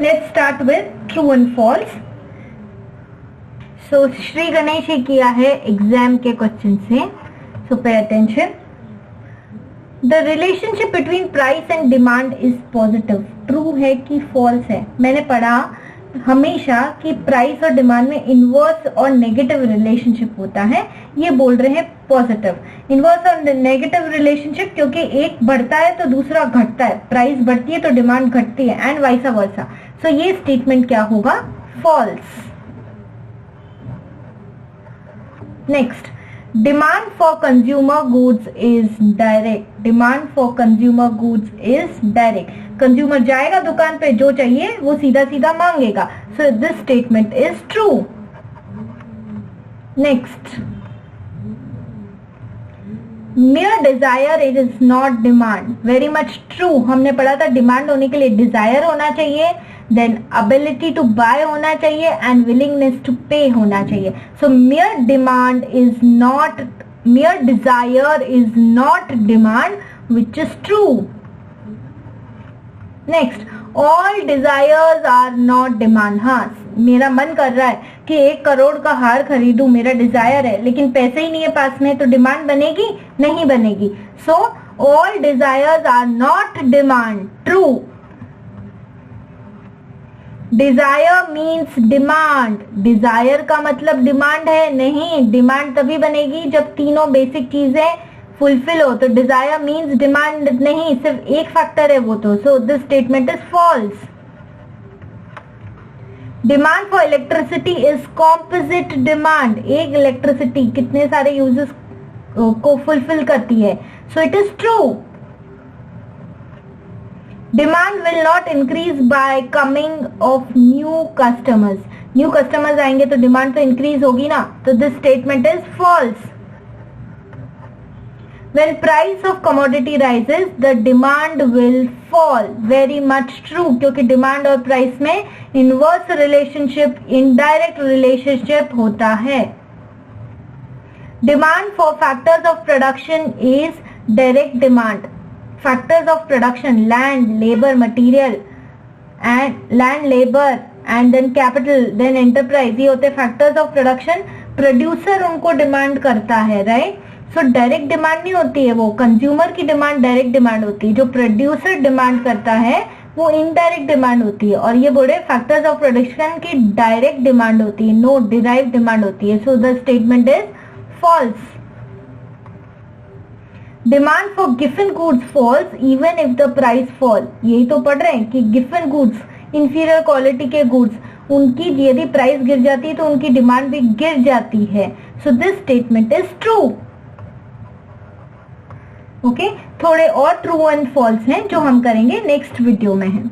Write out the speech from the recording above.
Let's start with true and false. So Shri Ganesh ही किया है exam के क्वेश्चन से. So pay attention. The relationship between price and demand is positive. True है कि false है? मैंने पढ़ा हमेशा कि प्राइस और डिमांड में इनवर्स और नेगेटिव रिलेशनशिप होता है. ये बोल रहे हैं पॉजिटिव. इनवर्स और नेगेटिव रिलेशनशिप क्योंकि एक बढ़ता है तो दूसरा घटता है. प्राइस बढ़ती है तो डिमांड घटती है एंड वाइस वर्सा. सो ये स्टेटमेंट क्या होगा? False. Next, demand for consumer goods is direct. Demand for consumer goods is direct. Consumer जाएगा दुकान पे, जो चाहिए वो सीधा सीधा मांगेगा. So this statement is true. Next, mere desire it is not demand. Very much true. हमने पढ़ा था डिमांड होने के लिए डिजायर होना चाहिए, देन ability to buy होना चाहिए एंड willingness to pay होना चाहिए. So mere demand is not, mere desire is not demand, which is true. Next, all desires are not demand. हाँ, मेरा मन कर रहा है कि 1 करोड़ का हार खरीदूं, मेरा डिजायर है, लेकिन पैसे ही नहीं है पास में, तो डिमांड बनेगी? नहीं बनेगी. So all desires are not demand. True. Desire means demand. Desire का मतलब डिमांड है? नहीं. डिमांड तभी बनेगी जब तीनों बेसिक चीजें फुलफिल हो. तो डिजायर मीन्स डिमांड नहीं, सिर्फ एक फैक्टर है वो. तो so this statement is false. Demand for electricity is composite demand. एक इलेक्ट्रिसिटी कितने सारे यूजेस को फुलफिल करती है. So it is true. Demand will not increase by coming of new customers. New customers आएंगे तो डिमांड तो इंक्रीज होगी ना. तो this statement is false. When price of commodity rises, the demand will fall. Very much true. क्योंकि demand और price में inverse relationship, indirect relationship होता है. Demand for factors of production is direct demand. Factors of production, land, labour, material and land, labour and then capital, then enterprise, ये होते factors of production. Producer उनको demand करता है, right. So direct demand नहीं होती है वो. Consumer की डिमांड डायरेक्ट डिमांड होती है. जो प्रोड्यूसर डिमांड करता है वो इनडायरेक्ट डिमांड होती है. और ये बोले फैक्टर्स ऑफ प्रोडक्शन की डायरेक्ट डिमांड होती है, नो डिराइव डिमांड होती है. So the statement is false. Demand for given goods falls even if the price fall. यही तो पढ़ रहे हैं कि गिवन गुड्स, इंफीरियर क्वालिटी के गुड्स, उनकी यदि प्राइस गिर जाती है तो उनकी डिमांड भी गिर जाती है. सो this statement is true. Okay, थोड़े और ट्रू एंड फॉल्स हैं जो हम करेंगे नेक्स्ट वीडियो में है.